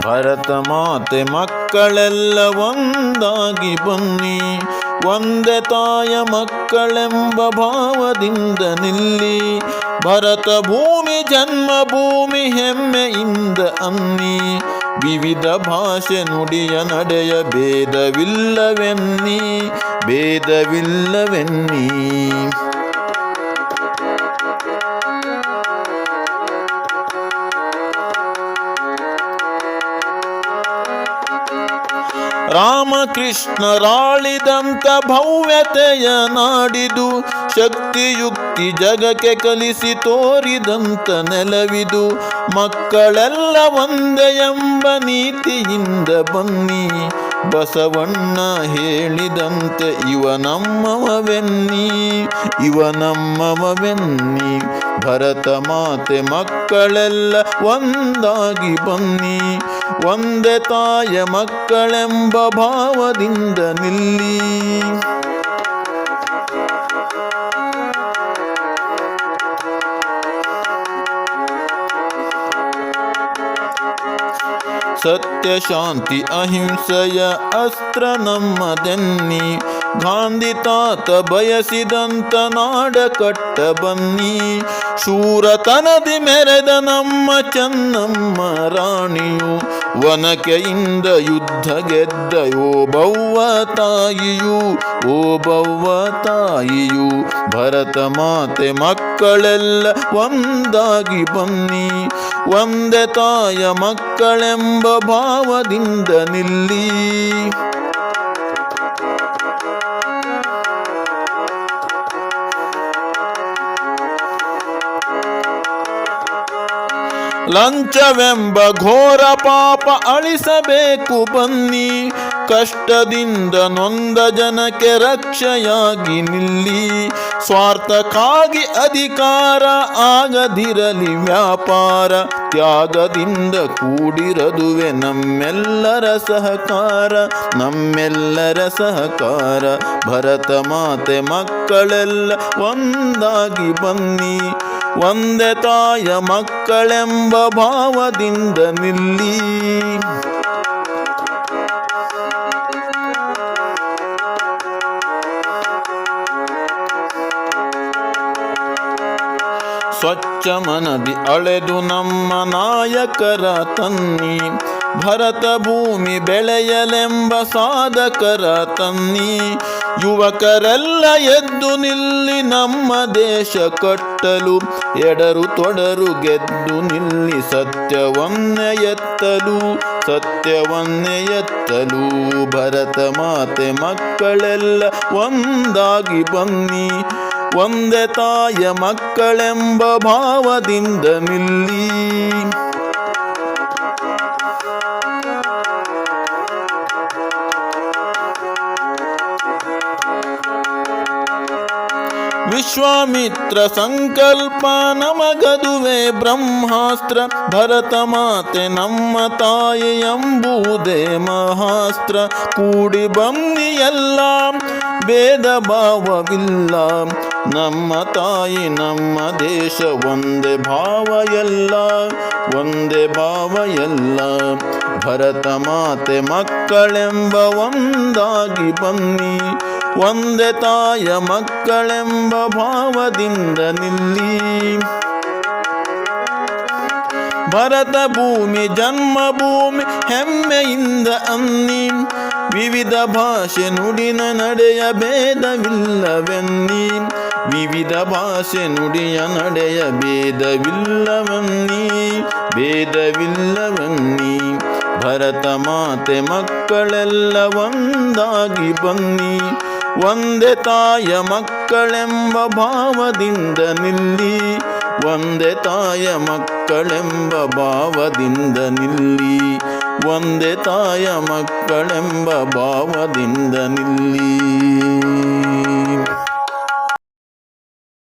ಭರತ ಮಾತೆ ಮಕ್ಕಳೆಲ್ಲ ಒಂದಾಗಿ ಬನ್ನಿ, ಒಂದೇ ತಾಯ ಮಕ್ಕಳೆಂಬ ಭಾವದಿಂದ ನಿಲ್ಲಿ. ಭರತ ಭೂಮಿ ಜನ್ಮಭೂಮಿ ಹೆಮ್ಮೆಯಿಂದ ಅನ್ನಿ, ವಿವಿಧ ಭಾಷೆ ನುಡಿಯ ನಡೆಯ ಭೇದವಿಲ್ಲವೆನ್ನಿ, ಭೇದವಿಲ್ಲವೆನ್ನಿ. ರಾಮಕೃಷ್ಣರಾಳಿದಂತ ಭವ್ಯತೆಯ ನಾಡಿದು, ಶಕ್ತಿಯುಕ್ತಿ ಜಗಕ್ಕೆ ಕಲಿಸಿ ತೋರಿದಂತ ನೆಲವಿದು. ಮಕ್ಕಳೆಲ್ಲ ಒಂದೇ ಎಂಬ ನೀತಿಯಿಂದ ಬನ್ನಿ, ಬಸವಣ್ಣ ಹೇಳಿದಂತೆ ಇವ ನಮ್ಮವವೆನ್ನಿ, ಇವ ನಮ್ಮವವೆನ್ನಿ. ಭರತ ಮಾತೆ ಮಕ್ಕಳೆಲ್ಲ ಒಂದಾಗಿ ಬನ್ನಿ, ಒಂದೇ ತಾಯ ಮಕ್ಕಳೆಂಬ ಭಾವದಿಂದ ನಿಲ್ಲಿ. ಸತ್ಯ ಶಾಂತಿ ಅಹಿಂಸೆಯ ಅಸ್ತ್ರ ನಮ್ಮದೆನ್ನಿ, ಗಾಂಧಿ ತಾತ ಬಯಸಿದಂತ ನಾಡ ಕಟ್ಟ ಬನ್ನಿ. ಶೂರತನದಿ ಮೆರೆದ ನಮ್ಮ ಚೆನ್ನಮ್ಮ ರಾಣಿಯು, ವನಕೆಯಿಂದ ಯುದ್ಧ ಗೆದ್ದ ಓಬವ್ವ ತಾಯಿಯು, ಓಬವ್ವ ತಾಯಿಯು. ಭರತ ಮಾತೆ ಮಕ್ಕಳೆಲ್ಲ ಒಂದಾಗಿ ಬನ್ನಿ, ಒಂದೇ ತಾಯ ಮಕ್ಕಳೆಂಬ ಭಾವದಿಂದ ನಿಲ್ಲಿ. ಲಂಚವೆಂಬ ಘೋರ ಪಾಪ ಅಳಿಸಬೇಕು ಬನ್ನಿ, ಕಷ್ಟದಿಂದ ನೊಂದ ಜನಕ್ಕೆ ರಕ್ಷೆಯಾಗಿ ನಿಲ್ಲಿ. ಸ್ವಾರ್ಥಕ್ಕಾಗಿ ಅಧಿಕಾರ ಆಗದಿರಲಿ ವ್ಯಾಪಾರ, ತ್ಯಾಗದಿಂದ ಕೂಡಿರದುವೆ ನಮ್ಮೆಲ್ಲರ ಸಹಕಾರ, ನಮ್ಮೆಲ್ಲರ ಸಹಕಾರ. ಭರತ ಮಾತೆ ಮಕ್ಕಳೆಲ್ಲ ಒಂದಾಗಿ ಬನ್ನಿ, ಒಂದೇ ತಾಯ ಮಕ್ಕಳೆಂಬ ಭಾವದಿಂದ ನಿಲ್ಲಿ. ಸ್ವಚ್ಛ ಮನದಿ ಅಳೆದು ನಮ್ಮ ನಾಯಕರ ತನ್ನಿ, ಭರತ ಭೂಮಿ ಬೆಳೆಯಲೆಂಬ ಸಾಧಕರ ತನ್ನಿ. ಯುವಕರೆಲ್ಲ ಎದ್ದು ನಿಲ್ಲಿ ನಮ್ಮ ದೇಶ ಕಟ್ಟಲು, ಎಡರು ತೊಡರು ಗೆದ್ದು ನಿಲ್ಲಿ ಸತ್ಯವನ್ನೇ ಎತ್ತಲು, ಸತ್ಯವನ್ನೇ ಎತ್ತಲು. ಭರತ ಮಾತೆ ಮಕ್ಕಳೆಲ್ಲ ಒಂದಾಗಿ ಬನ್ನಿ, ಒಂದೇ ತಾಯ ಮಕ್ಕಳೆಂಬ ಭಾವದಿಂದ ನಿಲ್ಲಿ. ವಿಶ್ವಾಮಿತ್ರ ಸಂಕಲ್ಪ ನಮಗದುವೆ ಬ್ರಹ್ಮಾಸ್ತ್ರ, ಭರತ ಮಾತೆ ನಮ್ಮ ತಾಯಿ ಎಂಬುದೇ ಮಹಾಸ್ತ್ರ. ಕೂಡಿ ಬನ್ನಿ ಎಲ್ಲ ಭೇದ ಭಾವವಿಲ್ಲ, ನಮ್ಮ ತಾಯಿ ನಮ್ಮ ದೇಶ ಒಂದೇ ಭಾವ ಎಲ್ಲ, ಒಂದೇ ಭಾವ ಎಲ್ಲ. ಭರತ ಮಾತೆ ಮಕ್ಕಳೆಂಬ ಒಂದಾಗಿ ಬನ್ನಿ, ಒಂದೇ ತಾಯ ಮಕ್ಕಳೆಂಬ ಭಾವದಿಂದ ನಿಲ್ಲಿ. ಭರತ ಭೂಮಿ ಜನ್ಮಭೂಮಿ ಹೆಮ್ಮೆಯಿಂದ ಅನ್ನಿ, ವಿವಿಧ ಭಾಷೆ ನುಡಿನ ನಡೆಯ ಭೇದವಿಲ್ಲವೆನ್ನಿ, ವಿವಿಧ ಭಾಷೆ ನುಡಿಯ ನಡೆಯ ಭೇದವಿಲ್ಲವೆನ್ನಿ, ಭೇದವಿಲ್ಲವೆನ್ನಿ. ಭರತ ಮಾತೆ ಮಕ್ಕಳೆಲ್ಲ ಒಂದಾಗಿ ಬನ್ನಿ, ಒಂದೇ ತಾಯ ಮಕ್ಕಳೆಂಬ ಭಾವದಿಂದ ನಿಲ್ಲಿ, ಒಂದೇ ತಾಯ ಮಕ್ಕಳೆಂಬ ಭಾವದಿಂದ ನಿಲ್ಲಿ, ಒಂದೇ ತಾಯ ಮಕ್ಕಳೆಂಬ ಭಾವದಿಂದ ನಿಲ್ಲಿ.